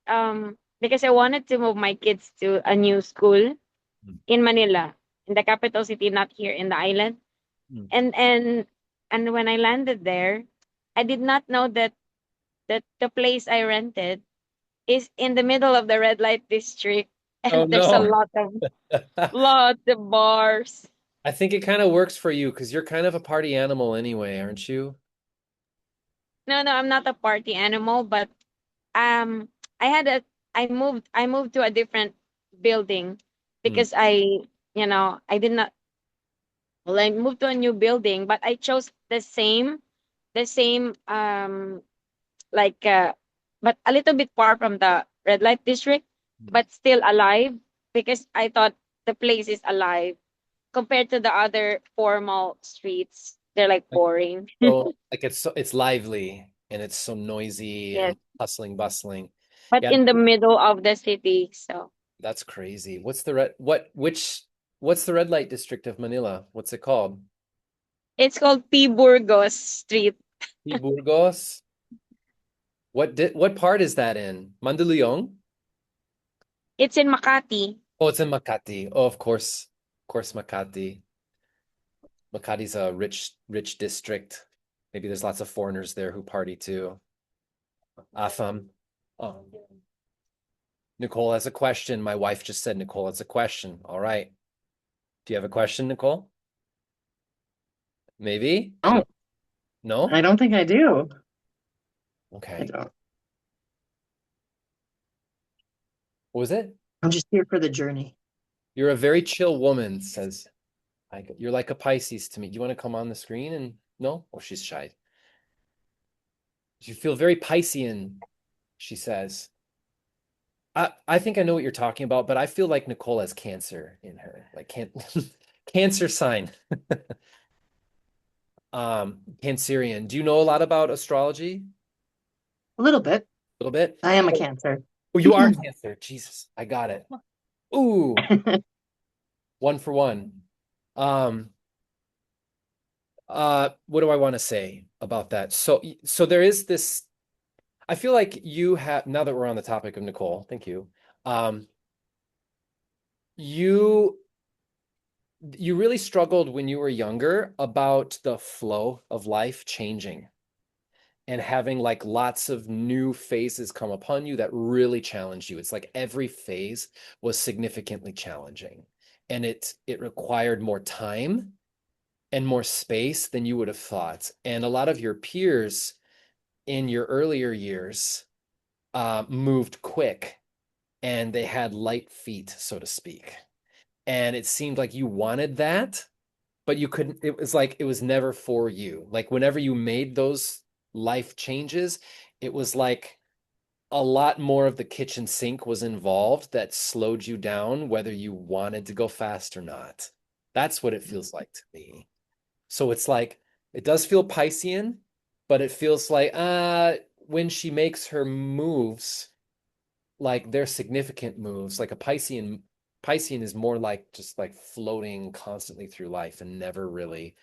S7: because I wanted to move my kids to a new school
S1: Mm.
S7: in Manila, in the capital city, not here in the island.
S1: Mm.
S7: And when I landed there, I did not know that the place I rented is in the middle of the red light district,
S1: Oh
S7: and there's a
S1: no.
S7: lot of bars.
S1: I think it kind of works for you because you're kind of a party animal anyway, aren't you?
S7: No, no, I'm not a party animal, but um I had a I moved to a different building
S1: Mm.
S7: because I did not, well, I moved to a new building, but I chose the same like but a little bit far from the red light district, but still alive, because I thought the place is alive compared to the other formal streets. They're like
S1: Like,
S7: boring.
S1: so like it's lively and it's so noisy
S7: Yes,
S1: and hustling, bustling.
S7: but
S1: Yeah,
S7: in the middle of the city. So
S1: that's crazy. What's the red light district of Manila? What's it called?
S7: it's called P. Burgos Street.
S1: P. Burgos? What part is that in? Mandaluyong?
S7: It's in Makati.
S1: Oh, it's in Makati. Oh, of course. Of course, Makati. Makati's a rich district. Maybe there's lots of foreigners there who party too. Afam. Oh. Nicole has a question. My wife just said Nicole has a question. All right. Do you have a question, Nicole? Maybe?
S8: Oh,
S1: No?
S8: I don't think I do. I
S1: Okay.
S8: don't.
S1: What was it?
S8: I'm just here for the journey.
S1: You're a very chill woman, says you're like a Pisces to me. Do you want to come on the screen and no? Oh, she's shy. You feel very Piscean, she says. I think I know what you're talking about, but I feel like Nicole has cancer in her. Like cancer sign. Cancerian. Do you know a lot about astrology?
S8: A little bit.
S1: A little bit?
S8: I am a Cancer.
S1: Oh, you are Cancer. Jesus, I got it. Ooh, 1 for 1. What do I want to say about that? So there is this, I feel like you have, now that we're on the topic of Nicole, thank you. You really struggled when you were younger about the flow of life changing and having like lots of new phases come upon you that really challenged you. It's like every phase was significantly challenging, and it required more time and more space than you would have thought. And a lot of your peers in your earlier years moved quick and they had light feet, so to speak. And it seemed like you wanted that, but you couldn't, it was like, it was never for you. Like whenever you made those life changes, it was like a lot more of the kitchen sink was involved that slowed you down, whether you wanted to go fast or not. That's what it feels like to me. So it's like, it does feel Piscean, but it feels like, when she makes her moves, like they're significant moves, like a Piscean is more like just like floating constantly through life and never really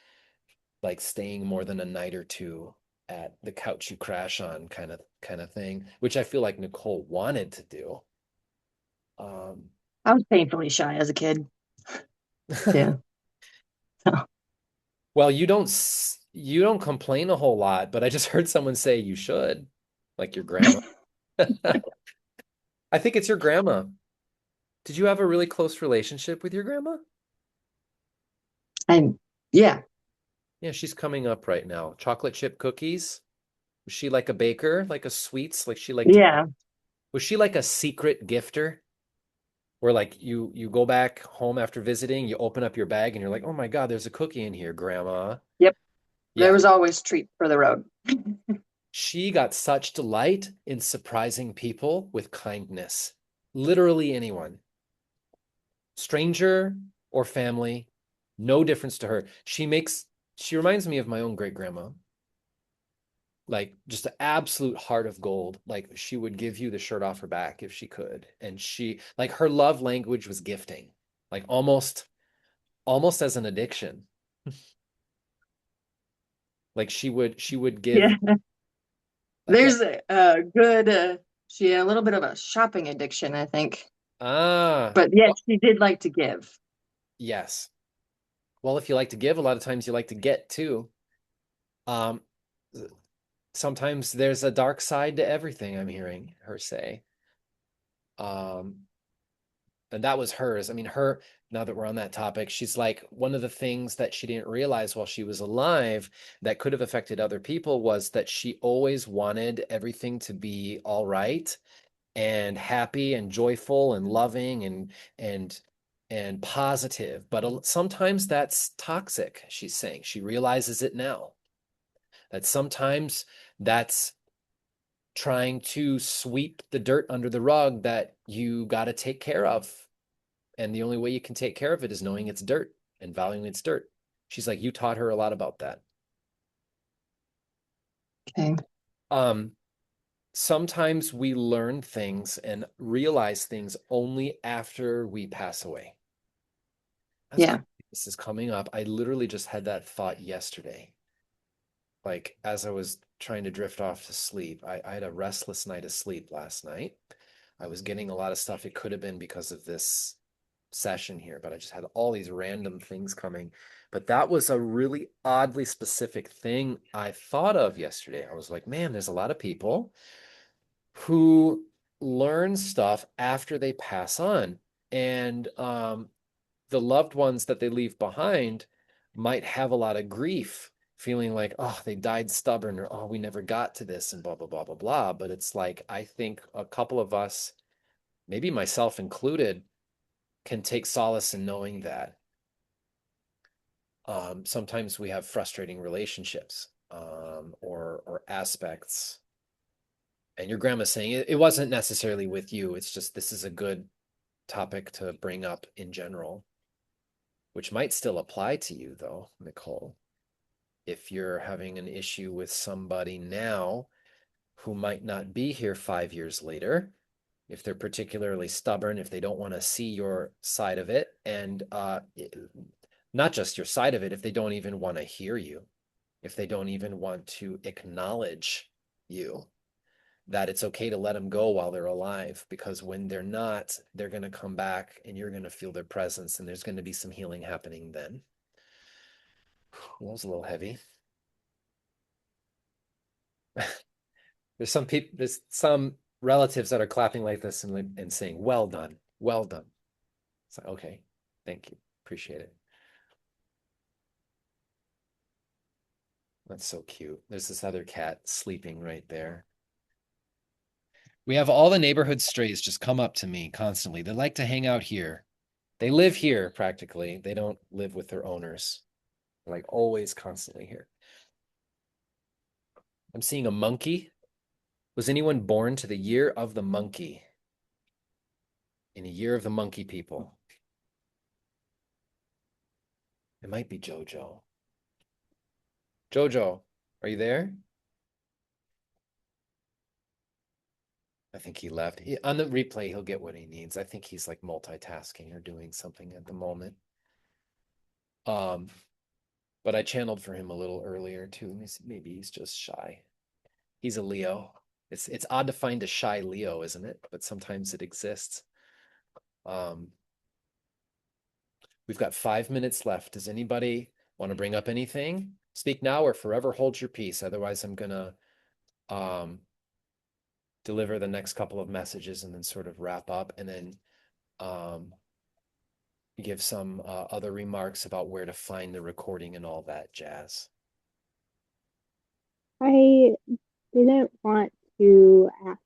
S1: like staying more than a night or two at the couch you crash on kind of thing, which I feel like Nicole wanted to do.
S8: I was painfully shy as a kid. Yeah.
S1: Well, you don't complain a whole lot, but I just heard someone say you should, like your grandma. I think it's your grandma. Did you have a really close relationship with your grandma?
S8: And yeah,
S1: Yeah, she's coming up right now. Chocolate chip cookies. Was she like a baker, like a sweets, like she liked to
S8: yeah.
S1: was she like a secret gifter? Where like you go back home after visiting, you open up your bag and you're like, "Oh my God, there's a cookie in here, Grandma."
S8: Yep.
S1: Yeah.
S8: There was always treat for the road.
S1: She got such delight in surprising people with kindness. Literally anyone. Stranger or family, no difference to her. She reminds me of my own great grandma. Like just an absolute heart of gold. Like she would give you the shirt off her back if she could. And she like her love language was gifting. Like almost as an addiction. Like she would give
S8: Yeah. There's a good, she had a little bit of a shopping addiction, I think. But yes, she did like to give.
S1: yes. Well, if you like to give, a lot of times you like to get too. Um, sometimes there's a dark side to everything, I'm hearing her say. And that was hers. I mean, now that we're on that topic, she's like, one of the things that she didn't realize while she was alive that could have affected other people was that she always wanted everything to be all right and happy and joyful and loving and positive. But sometimes that's toxic, she's saying. She realizes it now. That sometimes that's trying to sweep the dirt under the rug that you got to take care of. And the only way you can take care of it is knowing it's dirt and valuing its dirt. She's like, you taught her a lot about that.
S8: Okay.
S1: Sometimes we learn things and realize things only after we pass away.
S8: Yeah.
S1: This is coming up. I literally just had that thought yesterday. Like as I was trying to drift off to sleep, I had a restless night of sleep last night. I was getting a lot of stuff. It could have been because of this session here, but I just had all these random things coming. But that was a really oddly specific thing I thought of yesterday. I was like, man, there's a lot of people who learn stuff after they pass on. And the loved ones that they leave behind might have a lot of grief, feeling like, oh, they died stubborn, or oh, we never got to this, and blah, blah, blah, blah, blah. But it's like, I think a couple of us, maybe myself included, can take solace in knowing that. Sometimes we have frustrating relationships, or aspects. And your grandma's saying it wasn't necessarily with you. It's just this is a good topic to bring up in general, which might still apply to you though, Nicole. If you're having an issue with somebody now who might not be here 5 years later, if they're particularly stubborn, if they don't want to see your side of it, and not just your side of it, if they don't even want to hear you, if they don't even want to acknowledge you, that it's okay to let them go while they're alive, because when they're not, they're going to come back and you're going to feel their presence, and there's going to be some healing happening then. That was a little heavy. There's some relatives that are clapping like this and saying, well done, well done. It's like, okay, thank you, appreciate it. That's so cute. There's this other cat sleeping right there. We have all the neighborhood strays just come up to me constantly. They like to hang out here. They live here practically. They don't live with their owners. Like always constantly here. I'm seeing a monkey. Was anyone born to the year of the monkey? In a year of the monkey people. It might be Jojo. Jojo, are you there? I think he left. On the replay, he'll get what he needs. I think he's like multitasking or doing something at the moment. But I channeled for him a little earlier too. Maybe he's just shy. He's a Leo. It's odd to find a shy Leo, isn't it? But sometimes it exists. We've got 5 minutes left. Does anybody want to bring up anything? Speak now or forever hold your peace. Otherwise, I'm gonna deliver the next couple of messages and then sort of wrap up and then give some other remarks about where to find the recording and all that jazz.
S5: I didn't want to ask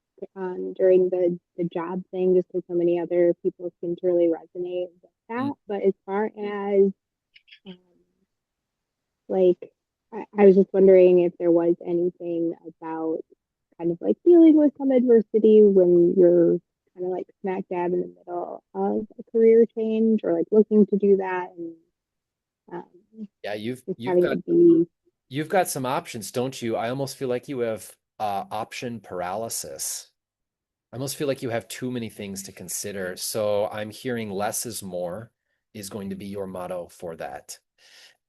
S5: during the job thing just because so many other people seem to really resonate with that. But as far as like, I was just wondering if there was anything about kind of like dealing with some adversity when you're kind of like smack dab in the middle of a career change or like looking to do that. And
S1: yeah,
S5: you've
S1: got some options, don't you? I almost feel like you have option paralysis. I almost feel like you have too many things to consider. So I'm hearing less is more is going to be your motto for that.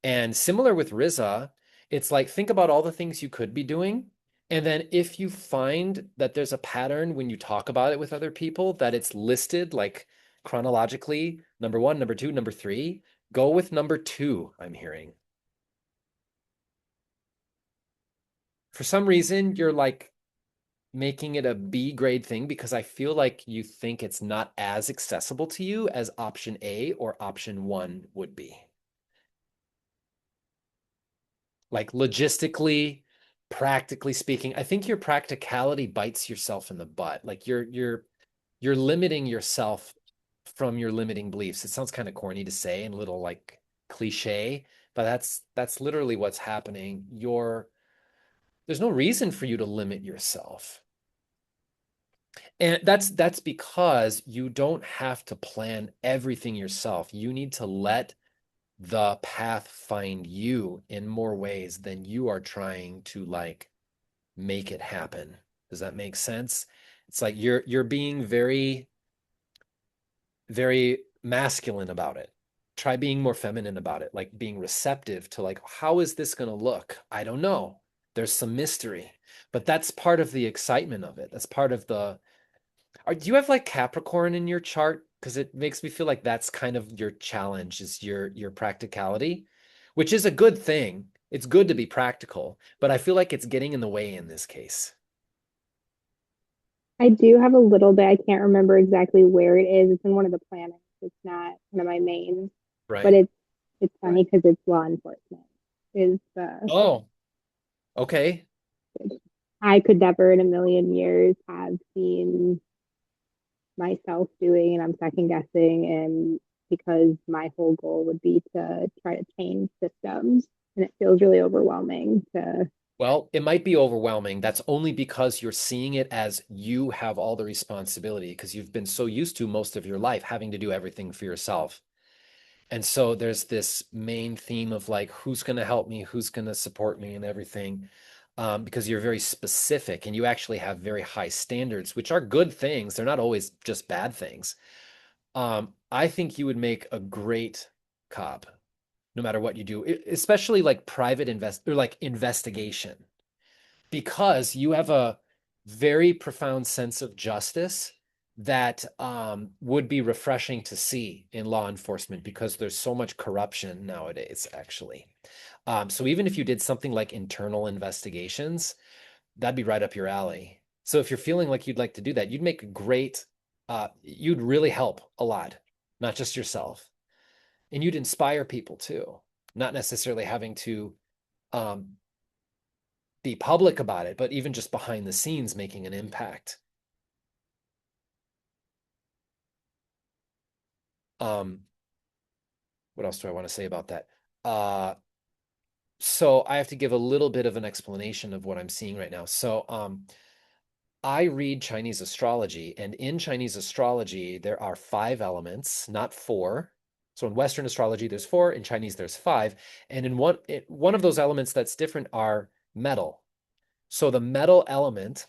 S1: And similar with Riza, it's like, think about all the things you could be doing. And then if you find that there's a pattern when you talk about it with other people, that it's listed like chronologically, number 1, number 2, number 3, go with number 2, I'm hearing. For some reason, you're like making it a B grade thing because I feel like you think it's not as accessible to you as option A or option 1 would be. Like logistically, practically speaking, I think your practicality bites yourself in the butt. Like you're limiting yourself from your limiting beliefs. It sounds kind of corny to say and a little like cliche, but that's literally what's happening. There's no reason for you to limit yourself. And that's because you don't have to plan everything yourself. You need to let the path find you in more ways than you are trying to like make it happen. Does that make sense? It's like you're being very, very masculine about it. Try being more feminine about it, like being receptive to like, how is this going to look? I don't know. There's some mystery, but that's part of the excitement of it. That's part of do you have like Capricorn in your chart? Because it makes me feel like that's kind of your challenge is your practicality, which is a good thing. It's good to be practical, but I feel like it's getting in the way in this case.
S5: I do have a little bit. I can't remember exactly where it is. It's in one of the planets. It's not one of my mains,
S1: Right.
S5: But it's funny because it's law enforcement.
S1: Oh, okay.
S5: I could never in a million years have seen myself doing, and I'm second guessing, and because my whole goal would be to try to change systems, and it feels really overwhelming to.
S1: Well, it might be overwhelming. That's only because you're seeing it as you have all the responsibility because you've been so used to most of your life having to do everything for yourself. And so there's this main theme of like, who's going to help me? Who's going to support me and everything? Because you're very specific and you actually have very high standards, which are good things. They're not always just bad things. I think you would make a great cop no matter what you do, especially like investigation, because you have a very profound sense of justice that would be refreshing to see in law enforcement because there's so much corruption nowadays, actually. So even if you did something like internal investigations, that'd be right up your alley. So if you're feeling like you'd like to do that, you'd make a great, you'd really help a lot, not just yourself. And you'd inspire people too, not necessarily having to be public about it, but even just behind the scenes making an impact. What else do I want to say about that? So I have to give a little bit of an explanation of what I'm seeing right now. So I read Chinese astrology, and in Chinese astrology, there are 5 elements, not 4. So in Western astrology, there's 4. In Chinese, there's 5. And in one of those elements that's different are metal. So the metal element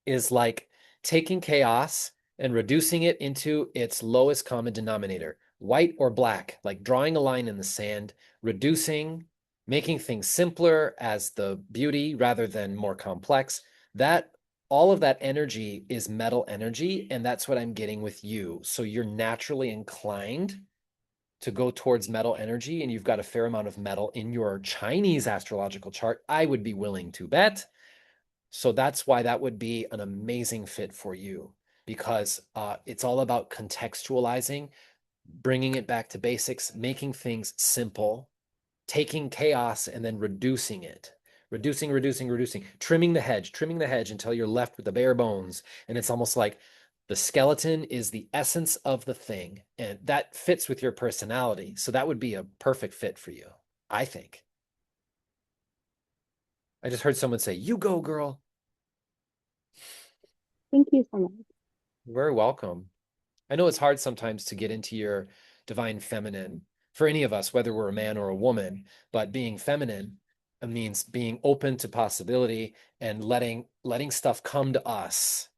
S1: is like taking chaos and reducing it into its lowest common denominator, white or black, like drawing a line in the sand, reducing, making things simpler as the beauty rather than more complex. That all of that energy is metal energy, and that's what I'm getting with you. So you're naturally inclined to go towards metal energy, and you've got a fair amount of metal in your Chinese astrological chart. I would be willing to bet. So that's why that would be an amazing fit for you, because it's all about contextualizing, bringing it back to basics, making things simple, taking chaos and then reducing it. Reducing, trimming the hedge until you're left with the bare bones. And it's almost like the skeleton is the essence of the thing, and that fits with your personality. So that would be a perfect fit for you, I think. I just heard someone say, "You go, girl."
S5: Thank you so much.
S1: You're very welcome. I know it's hard sometimes to get into your divine feminine for any of us, whether we're a man or a woman, but being feminine means being open to possibility and letting stuff come to us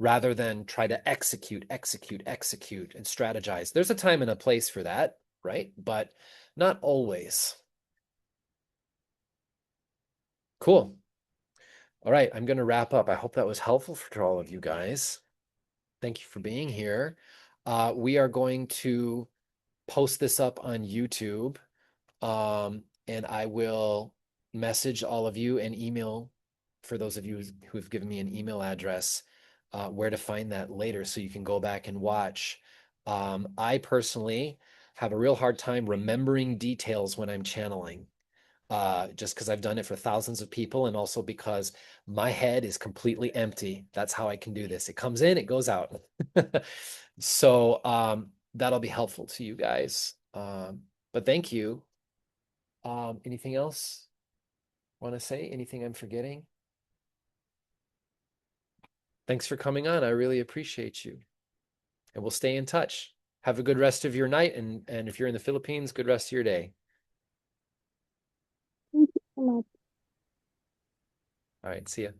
S1: rather than try to execute and strategize. There's a time and a place for that, right? But not always. Cool. All right, I'm going to wrap up. I hope that was helpful for all of you guys. Thank you for being here. We are going to post this up on YouTube, and I will message all of you and email for those of you who have given me an email address where to find that later so you can go back and watch. I personally have a real hard time remembering details when I'm channeling. Just because I've done it for thousands of people, and also because my head is completely empty. That's how I can do this. It comes in, it goes out. So that'll be helpful to you guys. But thank you. Anything else want to say? Anything I'm forgetting? Thanks for coming on. I really appreciate you. And we'll stay in touch. Have a good rest of your night. And if you're in the Philippines, good rest of your day.
S5: Thank you so much.
S1: All right. See ya.